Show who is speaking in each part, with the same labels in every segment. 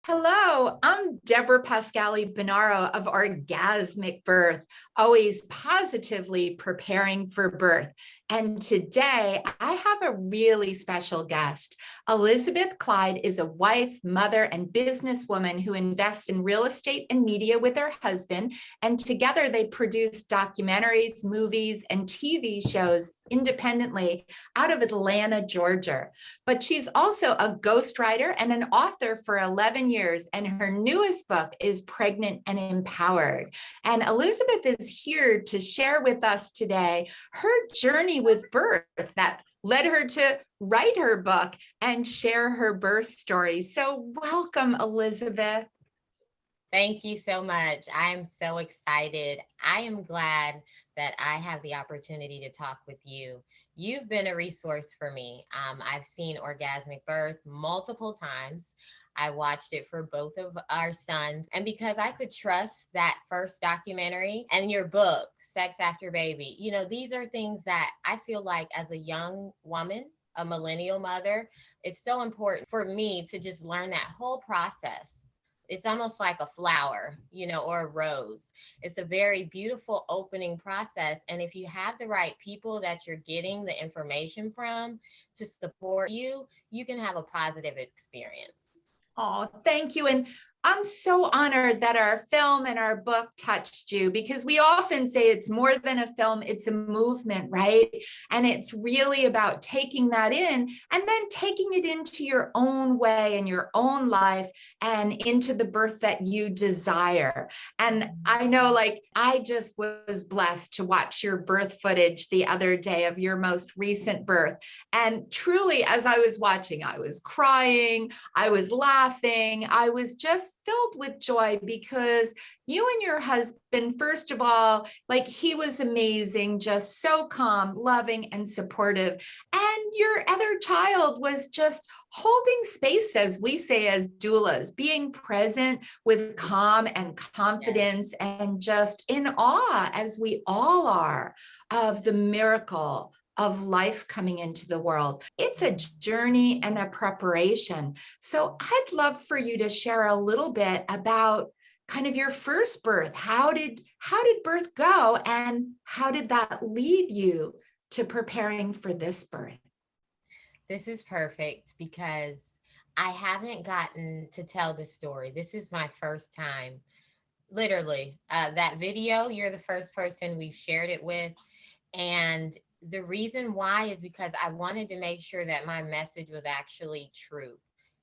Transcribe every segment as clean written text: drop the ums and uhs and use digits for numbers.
Speaker 1: Hello, I'm Deborah Pascali Bonaro of Orgasmic Birth, always positively preparing for birth. And today I have a really special guest. Elizabeth Clyde is a wife, mother, and businesswoman who invests in real estate and media with her husband. And together they produce documentaries, movies, and TV shows independently out of Atlanta, Georgia. But she's also a ghostwriter and an author for 11 years. And her newest book is Pregnant and Empowered. And Elizabeth is here to share with us today her journey with birth that led her to write her book and share her birth story. So, welcome, Elizabeth.
Speaker 2: Thank you so much. I am so excited. I am glad that I have the opportunity to talk with you. You've been a resource for me. I've seen Orgasmic Birth multiple times. I watched it for both of our sons. And because I could trust that first documentary and your book, Sex After Baby, these are things that I feel like as a young woman, a millennial mother, it's so important for me to just learn that whole process. It's almost like a flower, or a rose. It's a very beautiful opening process. And if you have the right people that you're getting the information from to support you, you can have a positive experience.
Speaker 1: Oh, thank you. And I'm so honored that our film and our book touched you because we often say it's more than a film, it's a movement, right? And it's really about taking that in and then taking it into your own way and your own life and into the birth that you desire. And I know, like, I just was blessed to watch your birth footage the other day of your most recent birth. And truly, as I was watching, I was crying, I was laughing, I was just filled with joy because you and your husband, first of all, like he was amazing, just so calm, loving, and supportive. And your other child was just holding space, as we say as doulas, being present with calm and confidence and just in awe, as we all are, of the miracle of life coming into the world. It's a journey and a preparation. So I'd love for you to share a little bit about kind of your first birth. How did birth go and how did that lead you to preparing for this birth?
Speaker 2: This is perfect because I haven't gotten to tell the story. This is my first time. Literally, that video, you're the first person we've shared it with. And the reason why is because I wanted to make sure that my message was actually true.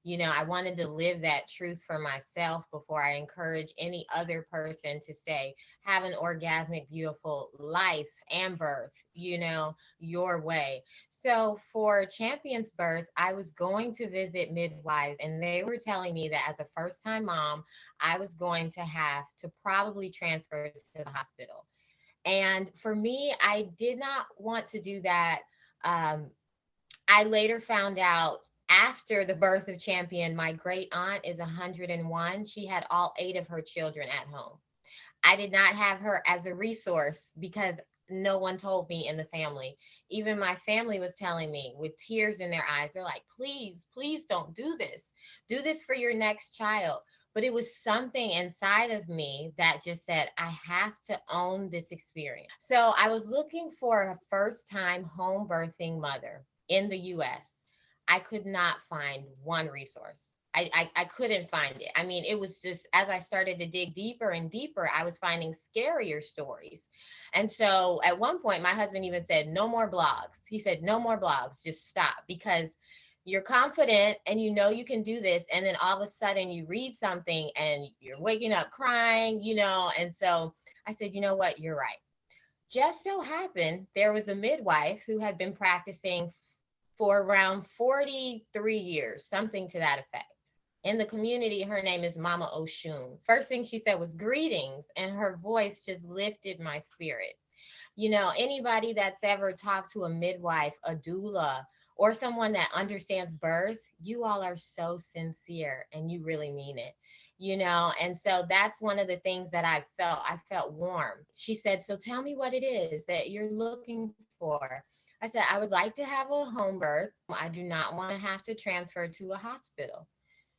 Speaker 2: I wanted to live that truth for myself before I encourage any other person to say, have an orgasmic, beautiful life and birth, your way. So for Champion's birth, I was going to visit midwives, and they were telling me that as a first time mom, I was going to have to probably transfer to the hospital. And for me, I did not want to do that. Um, I later found out after the birth of Champion, my great aunt is 101. She had all eight of her children at home. I did not have her as a resource because no one told me in the family. Even my family was telling me with tears in their eyes, they're like, please, please don't do this. Do this for your next child. But it was something inside of me that just said, I have to own this experience. So I was looking for a first time home birthing mother in the US. I could not find one resource. I couldn't find it. I mean, it was just as I started to dig deeper and deeper, I was finding scarier stories. And so at one point, my husband even said, no more blogs. He said, no more blogs, just stop because you're confident and you know you can do this. And then all of a sudden you read something and you're waking up crying, And so I said, you know what? You're right. Just so happened there was a midwife who had been practicing for around 43 years, something to that effect. In the community, her name is Mama Oshun. First thing she said was greetings, and her voice just lifted my spirits. Anybody that's ever talked to a midwife, a doula, or someone that understands birth, you all are so sincere and you really mean it. And so that's one of the things that I felt warm. She said, so tell me what it is that you're looking for. I said, I would like to have a home birth. I do not want to have to transfer to a hospital.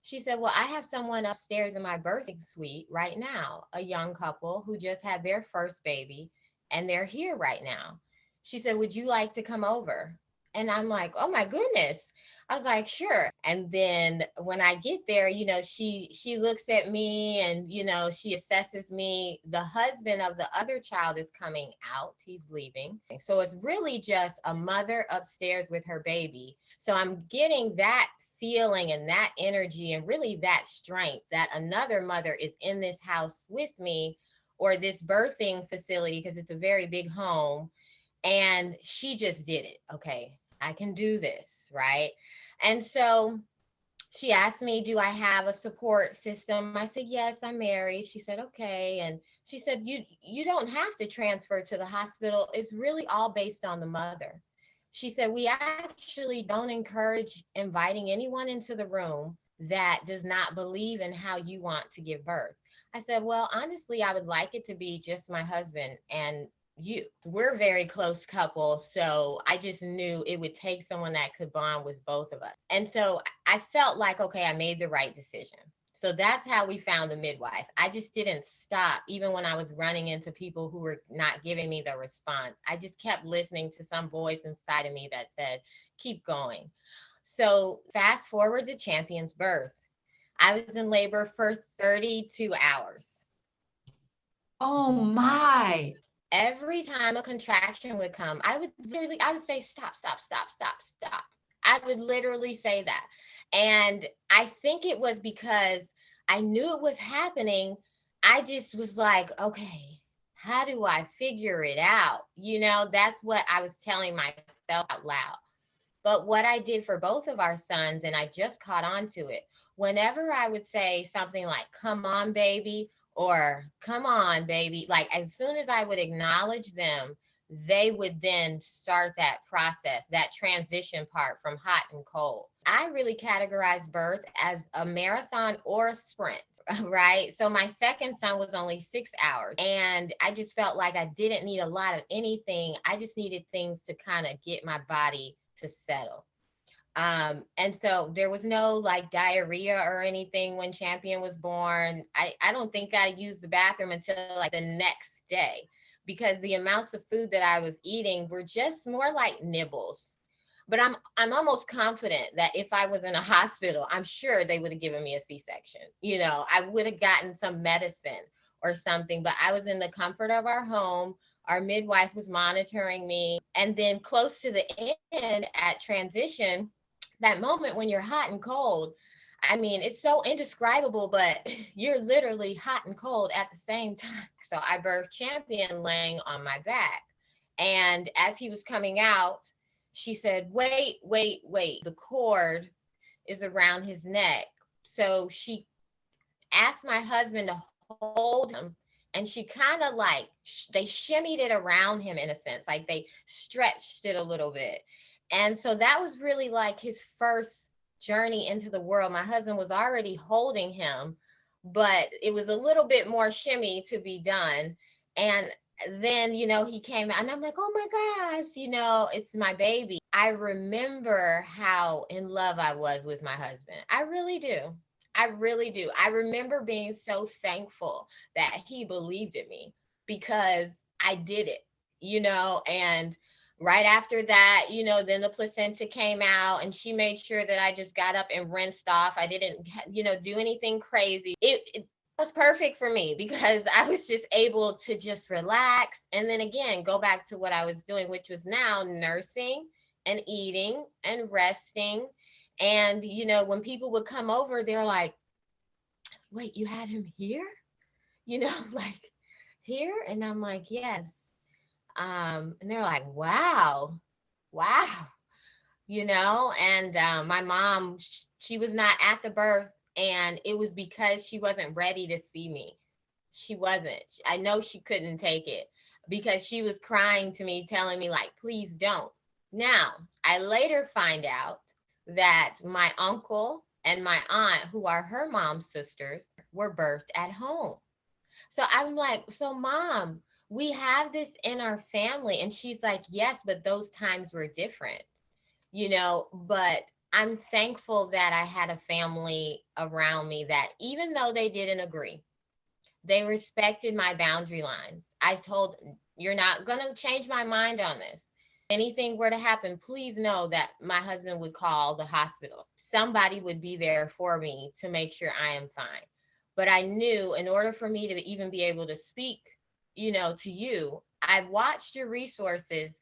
Speaker 2: She said, well, I have someone upstairs in my birthing suite right now, a young couple who just had their first baby, and they're here right now. She said, would you like to come over? And I'm like, oh my goodness. I was like, sure. And then when I get there, she looks at me and she assesses me. The husband of the other child is coming out. He's leaving. So it's really just a mother upstairs with her baby. So I'm getting that feeling and that energy and really that strength that another mother is in this house with me, or this birthing facility, because it's a very big home, and she just did it. Okay, I can do this, right? And so she asked me, do I have a support system? I said, yes, I'm married. She said, okay. And she said, you don't have to transfer to the hospital. It's really all based on the mother. She said, we actually don't encourage inviting anyone into the room that does not believe in how you want to give birth. I said, well, honestly, I would like it to be just my husband and you. We're a very close couple. So I just knew it would take someone that could bond with both of us. And so I felt like, okay, I made the right decision. So that's how we found the midwife. I just didn't stop, even when I was running into people who were not giving me the response. I just kept listening to some voice inside of me that said, keep going. So fast forward to Champion's birth. I was in labor for 32 hours.
Speaker 1: Oh my.
Speaker 2: Every time a contraction would come, I would say, stop, stop, stop, stop, stop. I would literally say that. And I think it was because I knew it was happening. I just was like, okay, how do I figure it out? That's what I was telling myself out loud. But what I did for both of our sons, and I just caught on to it, whenever I would say something like, come on, baby, or come on, baby, like as soon as I would acknowledge them, they would then start that process, that transition part from hot and cold. I really categorize birth as a marathon or a sprint. Right. So my second son was only 6 hours, and I just felt like I didn't need a lot of anything. I just needed things to kind of get my body to settle. And so there was no like diarrhea or anything when Champion was born. I don't think I used the bathroom until like the next day, because the amounts of food that I was eating were just more like nibbles. But I'm almost confident that if I was in a hospital, I'm sure they would have given me a C-section. I would have gotten some medicine or something, but I was in the comfort of our home. Our midwife was monitoring me. And then close to the end at transition, that moment when you're hot and cold, I mean, it's so indescribable, but you're literally hot and cold at the same time. So I birthed Champion laying on my back. And as he was coming out, she said, wait, wait, wait. The cord is around his neck. So she asked my husband to hold him, and she kind of like, they shimmied it around him in a sense, like they stretched it a little bit. And so that was really like his first journey into the world. My husband was already holding him, but it was a little bit more shimmy to be done. And then, he came out, and I'm like, oh my gosh, it's my baby. I remember how in love I was with my husband. I really do. I really do. I remember being so thankful that he believed in me, because I did it, and right after that, then the placenta came out, and she made sure that I just got up and rinsed off. I didn't, do anything crazy. It was perfect for me, because I was just able to just relax. And then again, go back to what I was doing, which was now nursing and eating and resting. And, when people would come over, they're like, wait, you had him here? Like here? And I'm like, yes. And they're like, wow, wow, and my mom, she was not at the birth, and it was because she wasn't ready to see me. She wasn't. I know she couldn't take it, because she was crying to me, telling me like, please don't. Now, I later find out that my uncle and my aunt, who are her mom's sisters, were birthed at home. So I'm like, so mom, we have this in our family. And she's like, yes, but those times were different, but I'm thankful that I had a family around me that, even though they didn't agree, they respected my boundary lines. I told, you're not going to change my mind on this. Anything were to happen, please know that my husband would call the hospital. Somebody would be there for me to make sure I am fine. But I knew, in order for me to even be able to speak, to you, I watched your resources,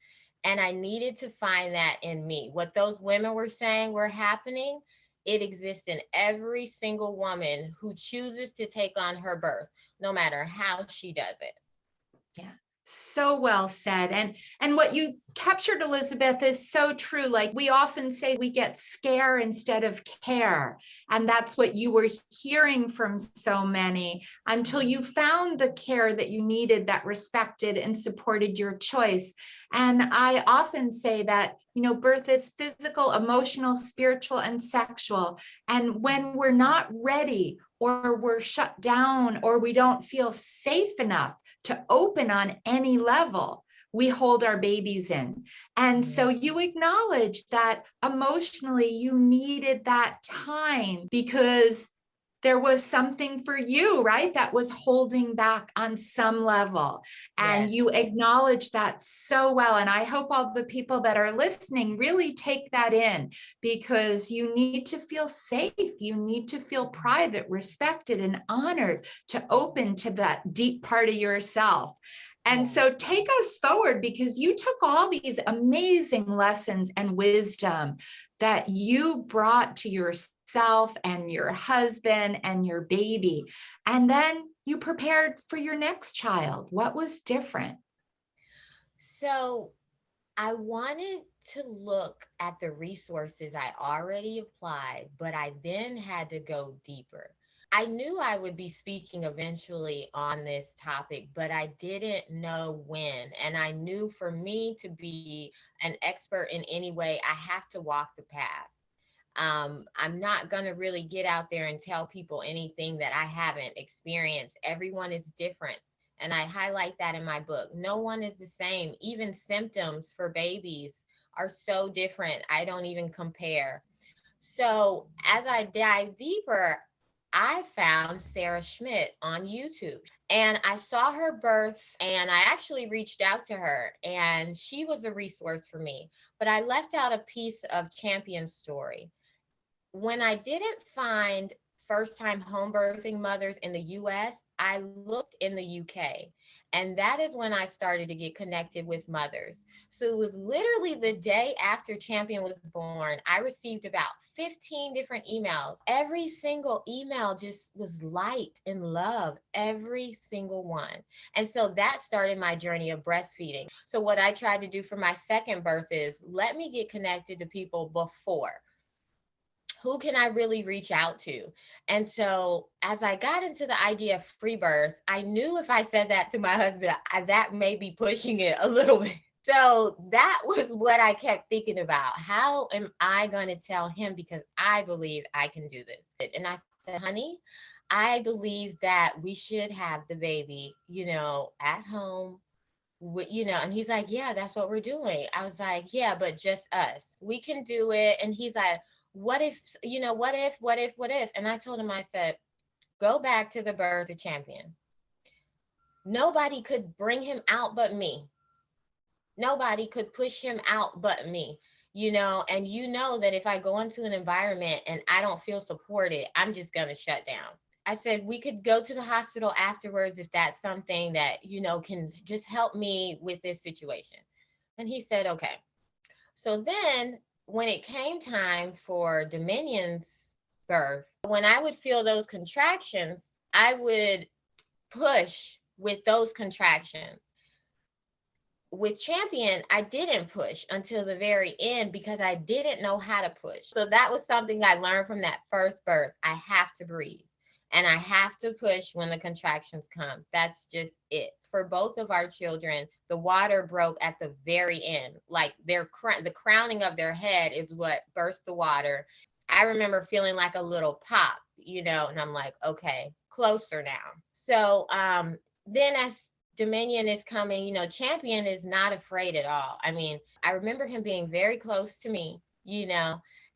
Speaker 2: and I needed to find that in me. What those women were saying were happening, it exists in every single woman who chooses to take on her birth, no matter how she does it.
Speaker 1: Yeah. So well said. And what you captured, Elizabeth, is so true. Like, we often say we get scare instead of care. And that's what you were hearing from so many, until you found the care that you needed, that respected and supported your choice. And I often say that, birth is physical, emotional, spiritual, and sexual. And when we're not ready, or we're shut down, or we don't feel safe enough to open on any level, we hold our babies in. And so you acknowledge that emotionally you needed that time, because there was something for you, right, that was holding back on some level. And
Speaker 2: Yes.
Speaker 1: you acknowledge that so well. And I hope all the people that are listening really take that in, because you need to feel safe. You need to feel private, respected, and honored to open to that deep part of yourself. And so take us forward, because you took all these amazing lessons and wisdom that you brought to yourself and your husband and your baby. And then you prepared for your next child. What was different?
Speaker 2: So I wanted to look at the resources I already applied, but I then had to go deeper. I knew I would be speaking eventually on this topic, but I didn't know when. And I knew, for me to be an expert in any way, I have to walk the path. I'm not going to really get out there and tell people anything that I haven't experienced. Everyone is different. And I highlight that in my book. No one is the same. Even symptoms for babies are so different. I don't even compare. So as I dive deeper, I found Sarah Schmidt on YouTube, and I saw her birth, and I actually reached out to her, and she was a resource for me. But I left out a piece of Champion's story. When I didn't find first time home birthing mothers in the US, I looked in the UK. And that is when I started to get connected with mothers. So it was literally the day after Champion was born, I received about 15 different emails. Every single email just was light and love, every single one. And so that started my journey of breastfeeding. So what I tried to do for my second birth is, let me get connected to people before. Who can I really reach out to? And so as I got into the idea of free birth, I knew if I said that to my husband, that may be pushing it a little bit. So that was what I kept thinking about. How am I going to tell him? Because I believe I can do this. And I said, honey, I believe that we should have the baby, at home. And he's like, yeah, that's what we're doing. I was like, yeah, but just us. We can do it. And he's like, what if, what if? And I told him, I said, go back to the birth of Champion. Nobody could bring him out but me. Nobody could push him out but me, and that if I go into an environment and I don't feel supported, I'm just going to shut down. I said, we could go to the hospital afterwards if that's something that, can just help me with this situation. And he said, okay. So then when it came time for Dominion's birth, when I would feel those contractions, I would push with those contractions. With Champion, I didn't push until the very end because I didn't know how to push. So that was something I learned from that first birth. I have to breathe. And I have to push when the contractions come. That's just it. For both of our children, the water broke at the very end. Like the crowning of their head is what burst the water. I remember feeling like a little pop, and I'm like, okay, closer now. So then as Dominion is coming, Champion is not afraid at all. I mean, I remember him being very close to me,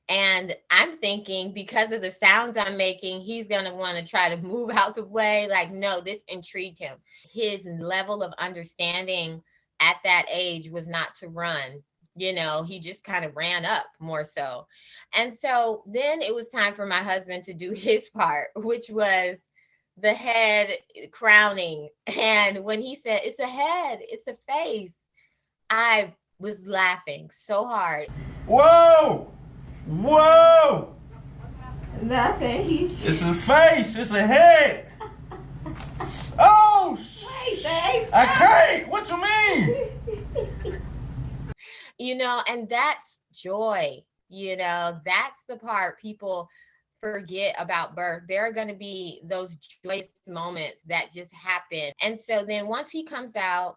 Speaker 2: And I'm thinking because of the sounds I'm making, he's going to want to try to move out the way. Like, no, this intrigued him. His level of understanding at that age was not to run. He just kind of ran up more so. And so then it was time for my husband to do his part, which was the head crowning. And when he said, it's a head, it's a face, I was laughing so hard.
Speaker 3: Whoa! Whoa!
Speaker 4: Nothing.
Speaker 3: It's a face. It's a head. Oh!
Speaker 4: Wait, babe.
Speaker 3: I can't. What you mean?
Speaker 2: And that's joy. That's the part people forget about birth. There are going to be those joyous moments that just happen. And so then once he comes out,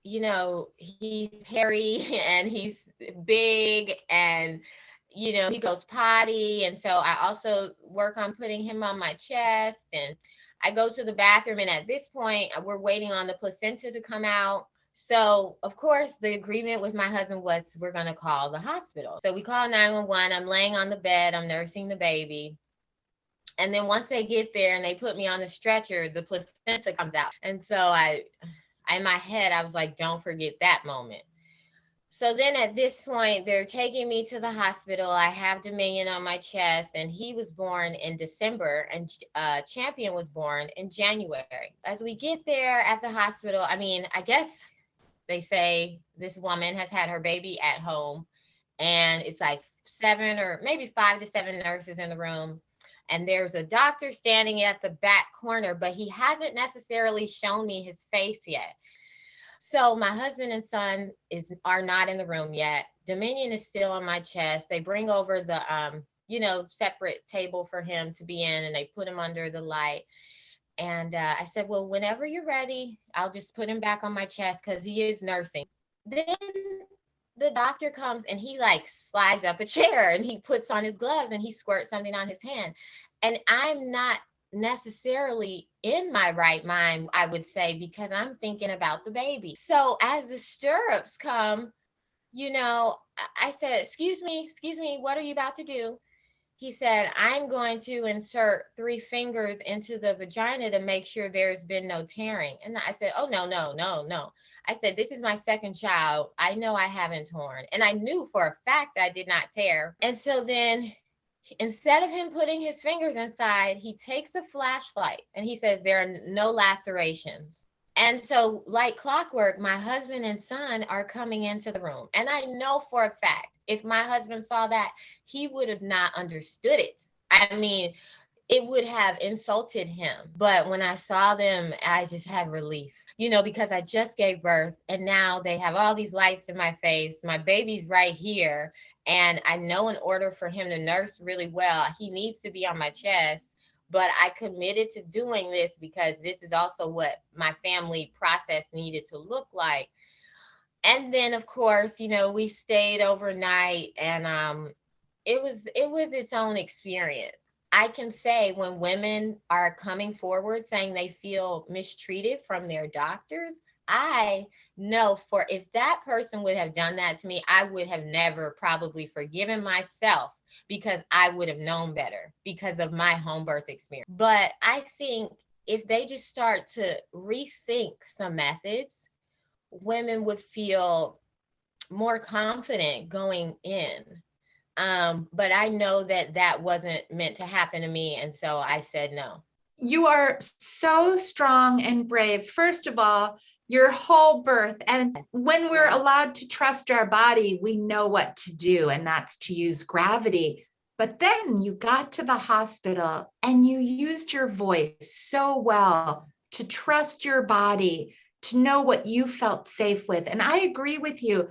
Speaker 2: he's hairy and he's big and he goes potty. And so I also work on putting him on my chest, and I go to the bathroom. And at this point, we're waiting on the placenta to come out. So, of course, the agreement with my husband was we're going to call the hospital. So we call 911. I'm laying on the bed. I'm nursing the baby. And then once they get there and they put me on the stretcher, the placenta comes out. And so in my head, I was like, don't forget that moment. So then at this point, they're taking me to the hospital. I have Dominion on my chest, and he was born in December, and Champion was born in January. As we get there at the hospital, I guess they say this woman has had her baby at home, and it's like 7 or maybe 5 to 7 nurses in the room. And there's a doctor standing at the back corner, but he hasn't necessarily shown me his face yet. So my husband and son are not in the room yet. Dominion is still on my chest. They bring over the, separate table for him to be in, and they put him under the light. And I said, well, whenever you're ready, I'll just put him back on my chest because he is nursing. Then the doctor comes and he slides up a chair and he puts on his gloves and he squirts something on his hand. And I'm not necessarily in my right mind, I would say, because I'm thinking about the baby. So as the stirrups come, I said, excuse me, what are you about to do? He said, I'm going to insert 3 fingers into the vagina to make sure there's been no tearing. And I said, oh, no. I said, this is my second child. I know I haven't torn. And I knew for a fact I did not tear. And so then instead of him putting his fingers inside, he takes a flashlight and he says, there are no lacerations. And so like clockwork, my husband and son are coming into the room. And I know for a fact, if my husband saw that, he would have not understood it. It would have insulted him. But when I saw them, I just had relief, because I just gave birth and now they have all these lights in my face. My baby's right here. And I know in order for him to nurse really well, he needs to be on my chest. But I committed to doing this because this is also what my family process needed to look like. And then, of course, we stayed overnight, and it was its own experience. I can say when women are coming forward saying they feel mistreated from their doctors, I know for if that person would have done that to me, I would have never probably forgiven myself because I would have known better because of my home birth experience. But I think if they just start to rethink some methods, women would feel more confident going in. But I know that wasn't meant to happen to me. And so I said no.
Speaker 1: You are so strong and brave. First of all, your whole birth. And when we're allowed to trust our body, we know what to do, and that's to use gravity. But then you got to the hospital and you used your voice so well to trust your body, to know what you felt safe with. And I agree with you.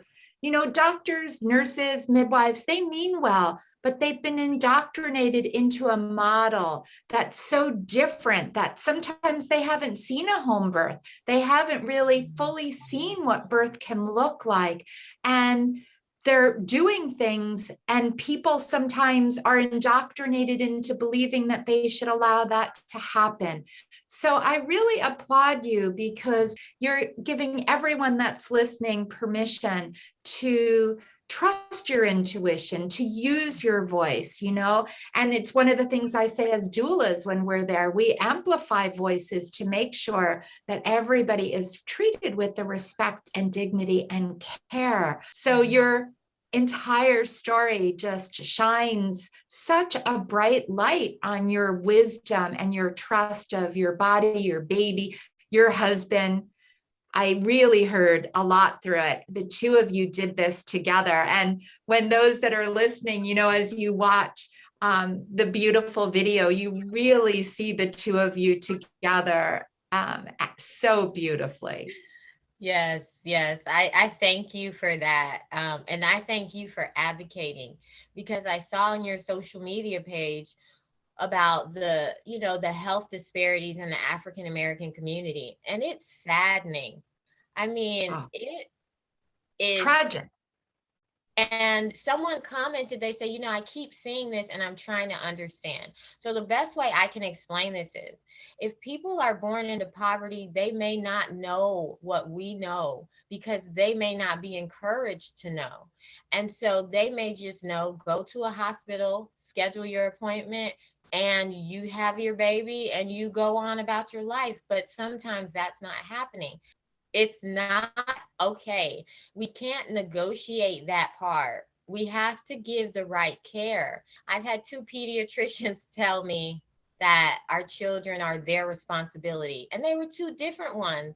Speaker 1: Doctors, nurses, midwives, they mean well, but they've been indoctrinated into a model that's so different that sometimes they haven't seen a home birth. They haven't really fully seen what birth can look like. And they're doing things, and people sometimes are indoctrinated into believing that they should allow that to happen. So I really applaud you because you're giving everyone that's listening permission to trust your intuition, to use your voice, you know? And it's one of the things I say as doulas when we're there, we amplify voices to make sure that everybody is treated with the respect and dignity and care. So your entire story just shines such a bright light on your wisdom and your trust of your body, your baby, your husband. I really heard a lot through it. The two of you did this together. And when those that are listening, you know, as you watch the beautiful video, you really see the two of you together so beautifully.
Speaker 2: Yes, yes. I thank you for that. And I thank you for advocating, because I saw on your social media page about the, you know, the health disparities in the African American community. And it's saddening. I mean,
Speaker 1: Oh,
Speaker 2: it
Speaker 1: it's
Speaker 2: is.
Speaker 1: tragic.
Speaker 2: And someone commented, they say, you know, I keep seeing this and I'm trying to understand. So the best way I can explain this is, if people are born into poverty, they may not know what we know because they may not be encouraged to know. And so they may just know, go to a hospital, schedule your appointment, and you have your baby and you go on about your life. But sometimes that's not happening. It's not okay. We can't negotiate that part. We have to give the right care. I've had two pediatricians tell me that our children are their responsibility, and they were two different ones.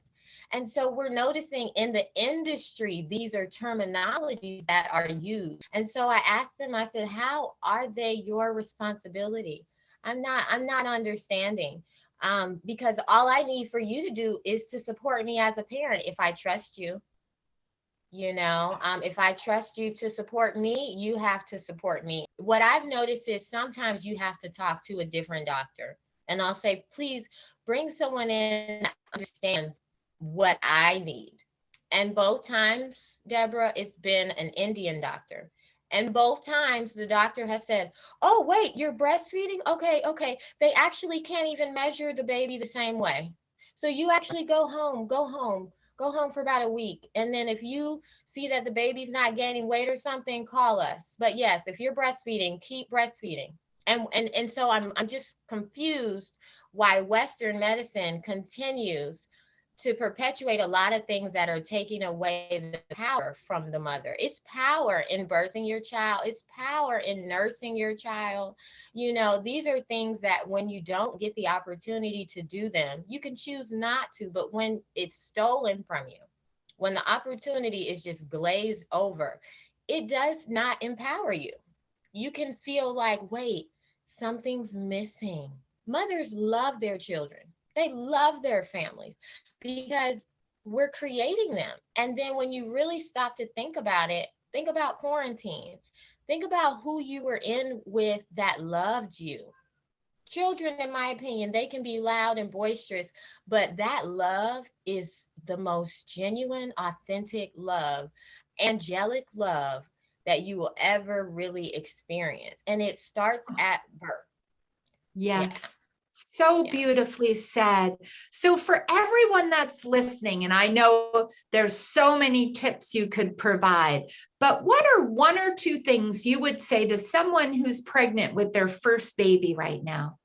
Speaker 2: And so we're noticing in the industry, these are terminologies that are used. And so I asked them, I said, how are they your responsibility? I'm not understanding. Because all I need for you to do is to support me as a parent. If I trust you, you know, if I trust you to support me, you have to support me. What I've noticed is sometimes you have to talk to a different doctor, and I'll say, please bring someone in that understands what I need. And both times, Deborah, it's been an Indian doctor. And both times the doctor has said, oh, wait, you're breastfeeding? Okay, okay. They actually can't even measure the baby the same way. So you actually go home for about a week. And then if you see that the baby's not gaining weight or something, call us. But yes, if you're breastfeeding, keep breastfeeding. And so I'm just confused why Western medicine continues to perpetuate a lot of things that are taking away the power from the mother. It's power in birthing your child. It's power in nursing your child. You know, these are things that when you don't get the opportunity to do them, you can choose not to. But when it's stolen from you, when the opportunity is just glazed over, it does not empower you. You can feel like, wait, something's missing. Mothers love their children. They love their families because we're creating them. And then when you really stop to think about it, think about quarantine. Think about who you were in with that loved you. Children, in my opinion, they can be loud and boisterous, but that love is the most genuine, authentic love, angelic love that you will ever really experience. And it starts at birth.
Speaker 1: Yes. So
Speaker 2: Yeah.
Speaker 1: beautifully said. So for everyone that's listening, and I know there's so many tips you could provide, but what are one or two things you would say to someone who's pregnant with their first baby right now?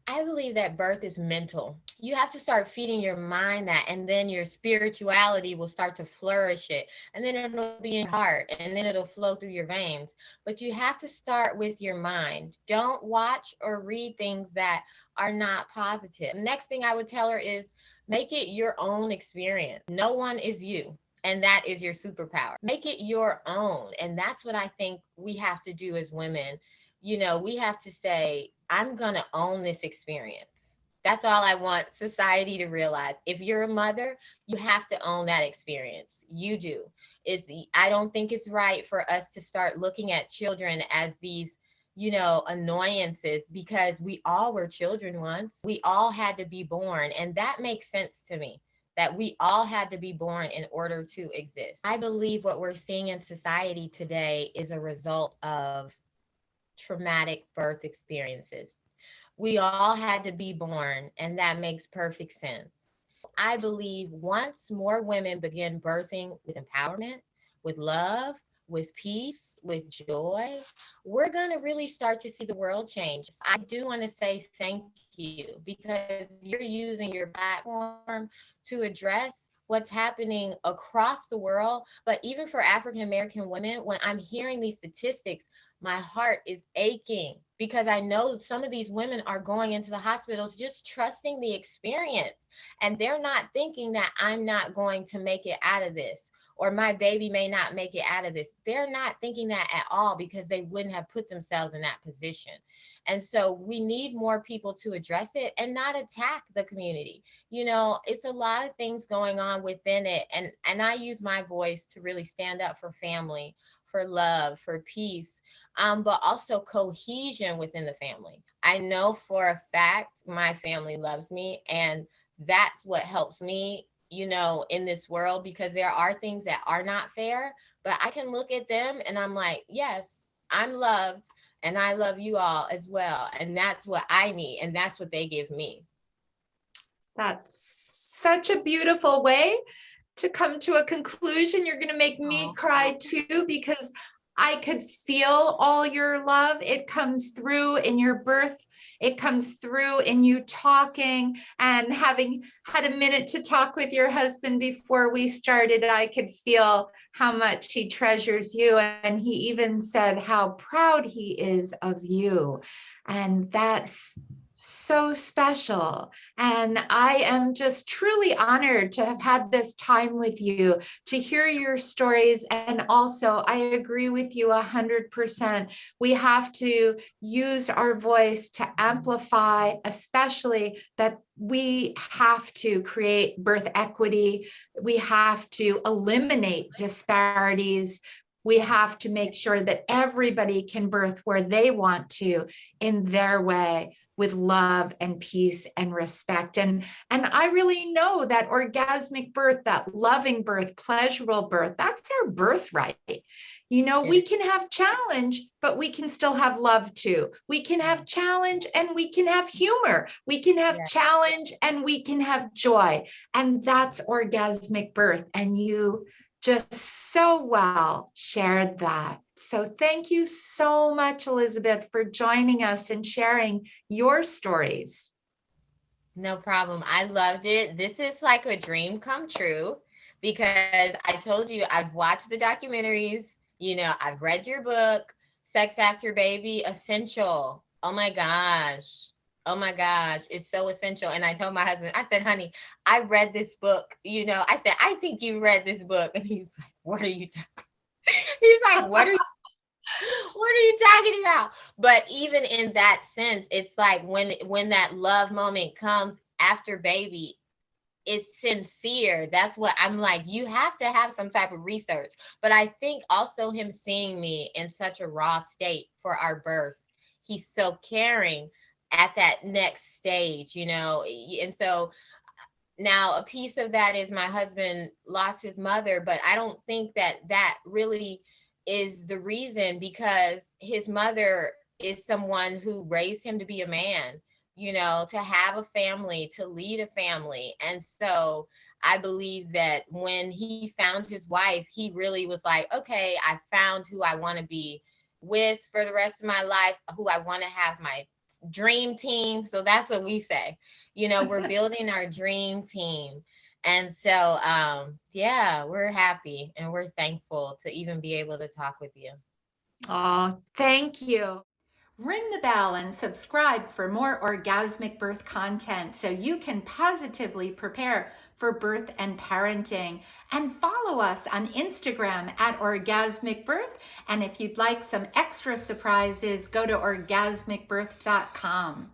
Speaker 2: I believe that birth is mental. You have to start feeding your mind that, and then your spirituality will start to flourish it. And then it'll be in your heart, and then it'll flow through your veins. But you have to start with your mind. Don't watch or read things that are not positive. The next thing I would tell her is make it your own experience. No one is you. And that is your superpower. Make it your own. And that's what I think we have to do as women. You know, we have to say, I'm going to own this experience. That's all I want society to realize. If you're a mother, you have to own that experience. You do. I don't think it's right for us to start looking at children as these, you know, annoyances, because we all were children once. We all had to be born. And that makes sense to me, that we all had to be born in order to exist. I believe what we're seeing in society today is a result of traumatic birth experiences. We all had to be born, and that makes perfect sense. I believe once more women begin birthing with empowerment, with love, with peace, with joy, we're going to really start to see the world change. I do want to say thank you because you're using your platform to address what's happening across the world. But even for African American women, when I'm hearing these statistics, my heart is aching because I know some of these women are going into the hospitals just trusting the experience. And they're not thinking that I'm not going to make it out of this, or my baby may not make it out of this. They're not thinking that at all because they wouldn't have put themselves in that position. And so we need more people to address it and not attack the community. It's a lot of things going on within it. And I use my voice to really stand up for family, for love, for peace, but also cohesion within the family. I know for a fact my family loves me, and that's what helps me, in this world, because there are things that are not fair, but I can look at them and I'm like, yes, I'm loved and I love you all as well. And that's what I need. And that's what they give me.
Speaker 1: That's such a beautiful way to come to a conclusion. You're going to make me cry too, because I could feel all your love. It comes through in your birth. It comes through in you talking, and having had a minute to talk with your husband before we started, I could feel how much he treasures you. And he even said how proud he is of you. And that's so special. And I am just truly honored to have had this time with you, to hear your stories. And also, I agree with you 100%. We have to use our voice to amplify, especially that we have to create birth equity. We have to eliminate disparities. We have to make sure that everybody can birth where they want to, in their way, with love and peace and respect. And I really know that orgasmic birth, that loving birth, pleasurable birth, that's our birthright. We can have challenge, but we can still have love too. We can have challenge and we can have humor. We can have challenge and we can have joy. And that's orgasmic birth. And you just so well shared that. So thank you so much, Elizabeth, for joining us and sharing your stories.
Speaker 2: No problem. I loved it. This is like a dream come true, because I told you I've watched the documentaries, I've read your book, Sex After Baby, essential. Oh my gosh. It's so essential. And I told my husband, I said, honey, I read this book. I said, I think you read this book. And he's like, what are you talking? He's like, what are you talking about? But even in that sense, it's like when that love moment comes after baby, it's sincere. That's what I'm like, you have to have some type of research. But I think also him seeing me in such a raw state for our births, he's so caring at that next stage, and so now a piece of that is my husband lost his mother, but I don't think that really is the reason, because his mother is someone who raised him to be a man, to have a family, to lead a family. And so I believe that when he found his wife, he really was like, okay, I found who I want to be with for the rest of my life, who I want to have my dream team. So that's what we say, we're building our dream team. And so, we're happy and we're thankful to even be able to talk with you.
Speaker 1: Oh, thank you. Ring the bell and subscribe for more orgasmic birth content so you can positively prepare for birth and parenting. And follow us on Instagram at Orgasmic Birth. And if you'd like some extra surprises, go to orgasmicbirth.com.